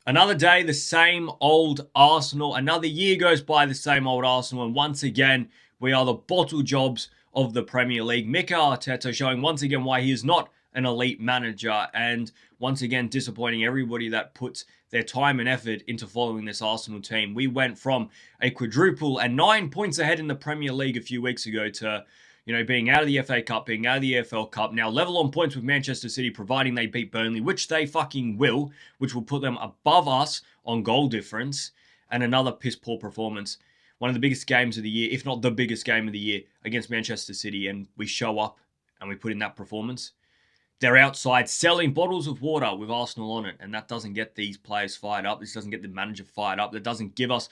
Another day, the same old Arsenal. Another year goes by, the same old Arsenal. And once again, we are the bottle jobs of the Premier League. Mikel Arteta showing once again why he is not an elite manager. And once again, disappointing everybody that puts their time and effort into following this Arsenal team. We went from a quadruple and 9 points ahead in the Premier League a few weeks ago to being out of the FA Cup, being out of the EFL Cup, now level on points with Manchester City, providing they beat Burnley, which they fucking will, which will put them above us on goal difference, and another piss poor performance. One of the biggest games of the year, if not the biggest game of the year, against Manchester City, and we show up and we put in that performance. They're outside selling bottles of water with Arsenal on it, and that doesn't get these players fired up. This doesn't get the manager fired up. That doesn't give us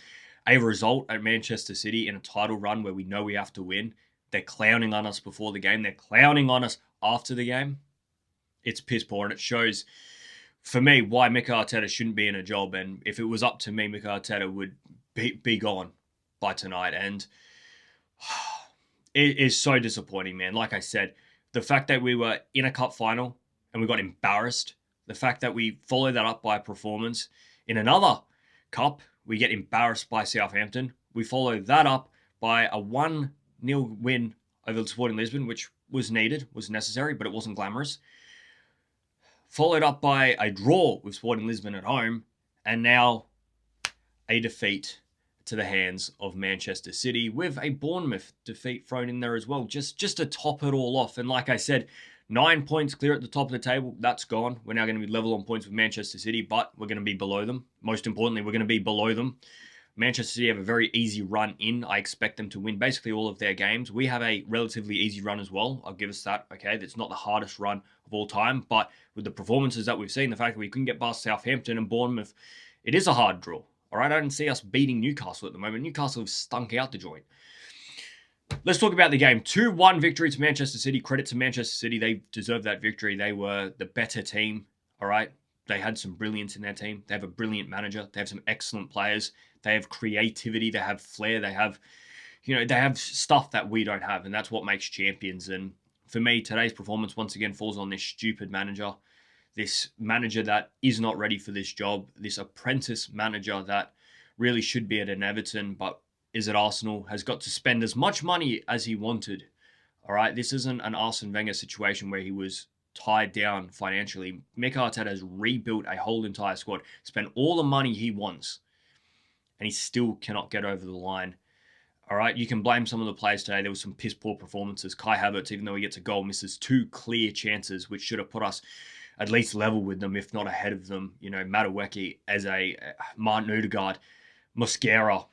a result at Manchester City in a title run where we know we have to win. They're clowning on us before the game. They're clowning on us after the game. It's piss poor, and it shows, for me, why Mikel Arteta shouldn't be in a job. And if it was up to me, Mikel Arteta would be gone by tonight. And it is so disappointing, man. Like I said, the fact that we were in a cup final and we got embarrassed, the fact that we followed that up by a performance in another cup, we get embarrassed by Southampton. We follow that up by a 1-0 win over the Sporting Lisbon, which was needed, was necessary, but it wasn't glamorous. Followed up by a draw with Sporting Lisbon at home, and now a defeat to the hands of Manchester City with a Bournemouth defeat thrown in there as well, just to top it all off. And like I said, 9 points clear at the top of the table. That's gone. We're now going to be level on points with Manchester City, but we're going to be below them. Most importantly, we're going to be below them. Manchester City have a very easy run in. I expect them to win basically all of their games. We have a relatively easy run as well. I'll give us that. Okay, that's not the hardest run of all time, but with the performances that we've seen, the fact that we couldn't get past Southampton and Bournemouth, it is a hard draw. All right, I don't see us beating Newcastle at the moment. Newcastle have stunk out the joint. Let's talk about the game. 2-1 victory to Manchester City. Credit to Manchester City. They deserved that victory. They were the better team. All right. They had some brilliance in their team. They have a brilliant manager. They have some excellent players. They have creativity. They have flair. They have, they have stuff that we don't have. And that's what makes champions. And for me, today's performance once again falls on this stupid manager. This manager that is not ready for this job. This apprentice manager that really should be at an Everton, but is at Arsenal, has got to spend as much money as he wanted. All right. This isn't an Arsene Wenger situation where he was tied down financially. Mikel Arteta has rebuilt a whole entire squad, spent all the money he wants, and he still cannot get over the line. All right, you can blame some of the players today. There was some piss poor performances. Kai Havertz, even though he gets a goal, misses 2 clear chances, which should have put us at least level with them, if not ahead of them. Madueke, as a Martin Odegaard, Mosquera.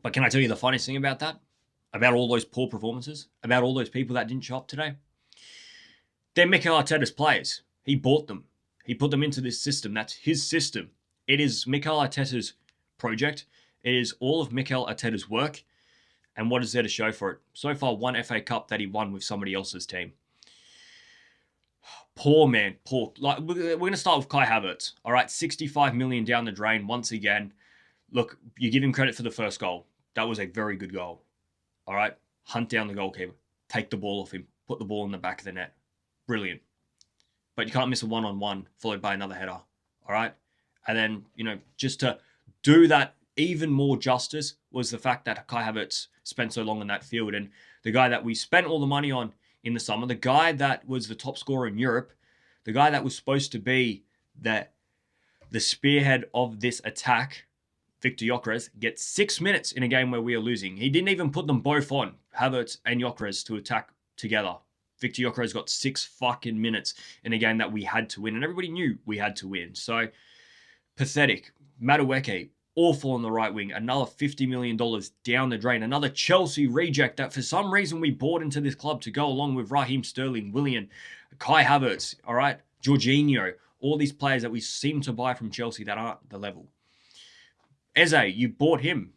But can I tell you the funniest thing about that? About all those poor performances? About all those people that didn't show up today? They're Mikel Arteta's players. He bought them. He put them into this system. That's his system. It is Mikel Arteta's project. It is all of Mikel Arteta's work. And what is there to show for it? So far, 1 FA Cup that he won with somebody else's team. Poor man, poor. We're going to start with Kai Havertz. All right, 65 million down the drain once again. Look, you give him credit for the first goal. That was a very good goal. All right, hunt down the goalkeeper. Take the ball off him. Put the ball in the back of the net. Brilliant. But you can't miss a one-on-one followed by another header. All right? And then, just to do that even more justice was the fact that Kai Havertz spent so long in that field. And the guy that we spent all the money on in the summer, the guy that was the top scorer in Europe, the guy that was supposed to be the spearhead of this attack, Victor Gyökeres, gets 6 minutes in a game where we are losing. He didn't even put them both on, Havertz and Gyökeres, to attack together. Victor Gyökeres got 6 fucking minutes in a game that we had to win, and everybody knew we had to win. So, pathetic. Madueke, awful on the right wing. Another $50 million down the drain. Another Chelsea reject that for some reason we bought into this club to go along with Raheem Sterling, Willian, Kai Havertz, all right, Jorginho, all these players that we seem to buy from Chelsea that aren't the level. Eze, you bought him.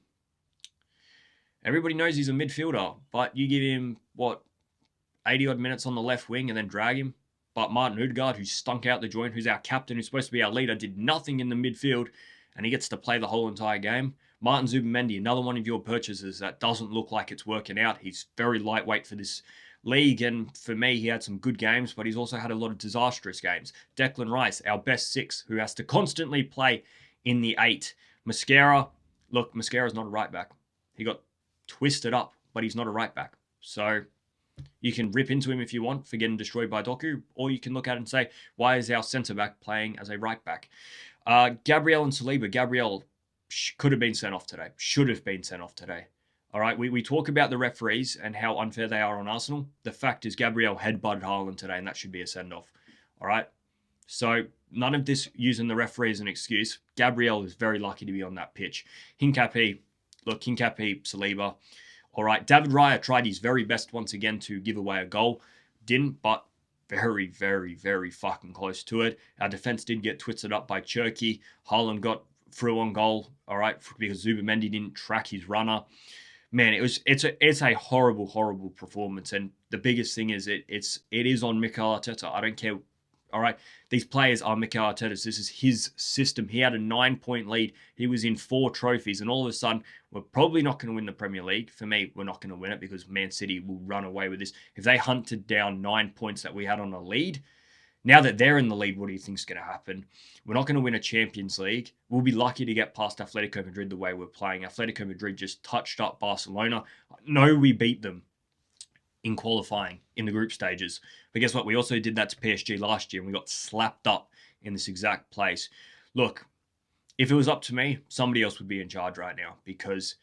Everybody knows he's a midfielder, but you give him, 80-odd minutes on the left wing and then drag him. But Martin Odegaard, who stunk out the joint, who's our captain, who's supposed to be our leader, did nothing in the midfield, and he gets to play the whole entire game. Martin Zubimendi, another one of your purchases that doesn't look like it's working out. He's very lightweight for this league, and for me, he had some good games, but he's also had a lot of disastrous games. Declan Rice, our best 6, who has to constantly play in the 8. Mosquera, look, Mosquera's not a right back. He got twisted up, but he's not a right back. So you can rip into him if you want for getting destroyed by Doku, or you can look at it and say, why is our centre back playing as a right back? Gabriel and Saliba. Gabriel could have been sent off today. Should have been sent off today. All right, we talk about the referees and how unfair they are on Arsenal. The fact is Gabriel headbutted Haaland today, and that should be a send-off. All right? So none of this using the referee as an excuse. Gabriel is very lucky to be on that pitch. Hincapié, Saliba. All right, David Raya tried his very best once again to give away a goal. Didn't, but very, very, very fucking close to it. Our defense did get twisted up by Cherki. Haaland got through on goal, all right, because Zubimendi didn't track his runner. Man, it's a horrible, horrible performance. And the biggest thing is it is on Mikel Arteta. I don't care. All right, these players are Mikel Arteta's. This is his system. He had a 9-point lead. He was in 4 trophies, and all of a sudden, we're probably not going to win the Premier League. For me, we're not going to win it because Man City will run away with this. If they hunted down 9 points that we had on a lead, now that they're in the lead, what do you think is going to happen? We're not going to win a Champions League. We'll be lucky to get past Atletico Madrid the way we're playing. Atletico Madrid just touched up Barcelona. No, we beat them in qualifying in the group stages. But guess what? We also did that to PSG last year and we got slapped up in this exact place. Look, if it was up to me, somebody else would be in charge right now because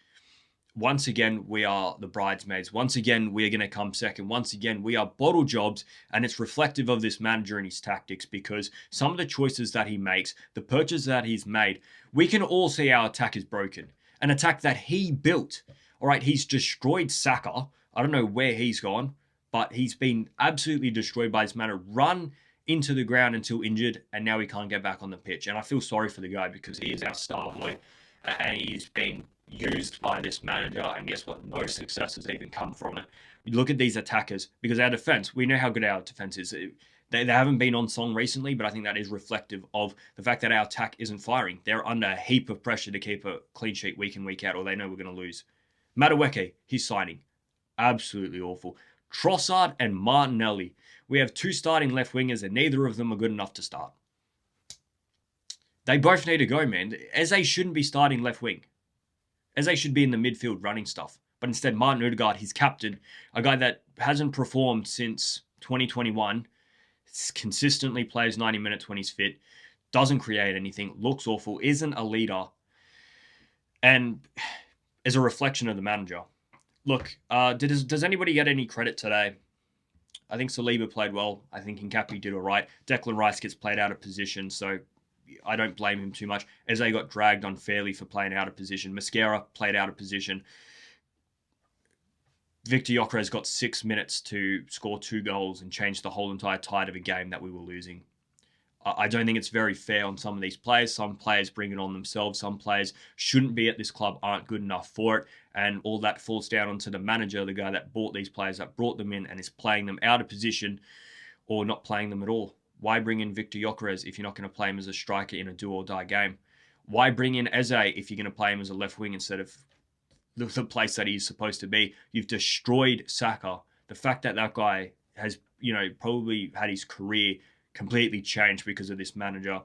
once again, we are the bridesmaids. Once again, we are going to come second. Once again, we are bottle jobs, and it's reflective of this manager and his tactics because some of the choices that he makes, the purchases that he's made, we can all see our attack is broken. An attack that he built. All right, he's destroyed Saka. I don't know where he's gone, but he's been absolutely destroyed by his manager. Run into the ground until injured, and now he can't get back on the pitch. And I feel sorry for the guy because he is our star boy, and he's been used by this manager, and guess what? No success has even come from it. You look at these attackers, because our defense, we know how good our defense is. They haven't been on song recently, but I think that is reflective of the fact that our attack isn't firing. They're under a heap of pressure to keep a clean sheet week in, week out, or they know we're going to lose. Madueke, he's signing. Absolutely awful. Trossard and Martinelli. We have 2 starting left wingers, and neither of them are good enough to start. They both need to go, man. Eze shouldn't be starting left wing. Eze should be in the midfield running stuff. But instead, Martin Odegaard, his captain, a guy that hasn't performed since 2021, consistently plays 90 minutes when he's fit, doesn't create anything, looks awful, isn't a leader, and is a reflection of the manager. Look, does anybody get any credit today? I think Saliba played well. I think Hincapié did all right. Declan Rice gets played out of position, so I don't blame him too much. Eze got dragged unfairly for playing out of position. Mosquera played out of position. Victor Gyökeres got 6 minutes to score 2 goals and change the whole entire tide of a game that we were losing. I don't think it's very fair on some of these players. Some players bring it on themselves. Some players shouldn't be at this club, aren't good enough for it. And all that falls down onto the manager, the guy that bought these players, that brought them in and is playing them out of position or not playing them at all. Why bring in Victor Gyökeres if you're not going to play him as a striker in a do-or-die game? Why bring in Eze if you're going to play him as a left wing instead of the place that he's supposed to be? You've destroyed Saka. The fact that that guy has, probably had his career completely changed because of this manager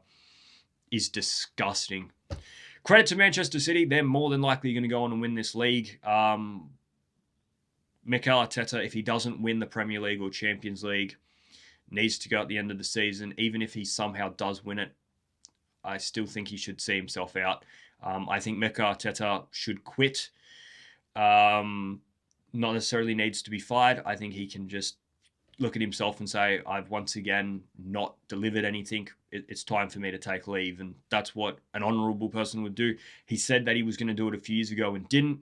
is disgusting. Credit to Manchester City. They're more than likely going to go on and win this league. Mikel Arteta, if he doesn't win the Premier League or Champions League, needs to go at the end of the season. Even if he somehow does win it, I still think he should see himself out. I think Mikel Arteta should quit. Not necessarily needs to be fired. I think he can just look at himself and say, I've once again not delivered anything. It's time for me to take leave. And that's what an honourable person would do. He said that he was going to do it a few years ago and didn't.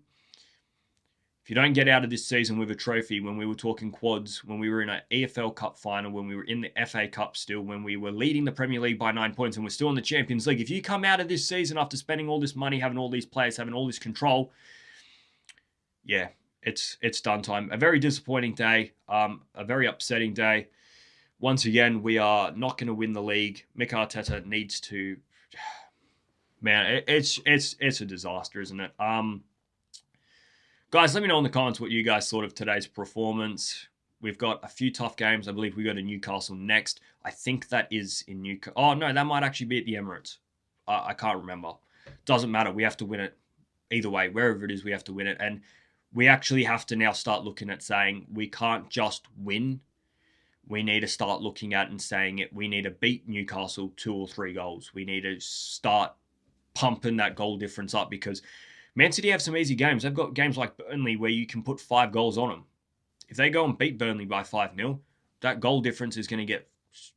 If you don't get out of this season with a trophy, when we were talking quads, when we were in an EFL Cup final, when we were in the FA Cup still, when we were leading the Premier League by 9 points and we're still in the Champions League, if you come out of this season after spending all this money, having all these players, having all this control, yeah, it's done time. A very disappointing day, a very upsetting day. Once again, we are not going to win the league. Mikel Arteta needs to... Man, it's a disaster, isn't it? Guys, let me know in the comments what you guys thought of today's performance. We've got a few tough games. I believe we go to Newcastle next. I think that is in Newcastle. Oh, no, that might actually be at the Emirates. I can't remember. Doesn't matter. We have to win it either way. Wherever it is, we have to win it. And we actually have to now start looking at saying we can't just win. We need to start looking at and saying it. We need to beat Newcastle 2 or 3 goals. We need to start pumping that goal difference up because Man City have some easy games. They've got games like Burnley where you can put 5 goals on them. If they go and beat Burnley by 5-0, that goal difference is going to get...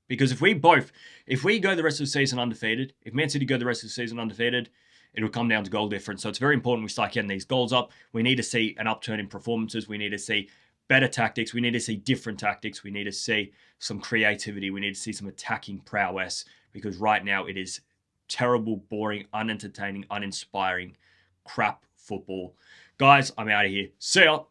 Because if we go the rest of the season undefeated, if Man City go the rest of the season undefeated, it'll come down to goal difference. So it's very important we start getting these goals up. We need to see an upturn in performances. We need to see better tactics. We need to see different tactics. We need to see some creativity. We need to see some attacking prowess because right now it is terrible, boring, unentertaining, uninspiring, crap football. Guys, I'm out of here. See ya.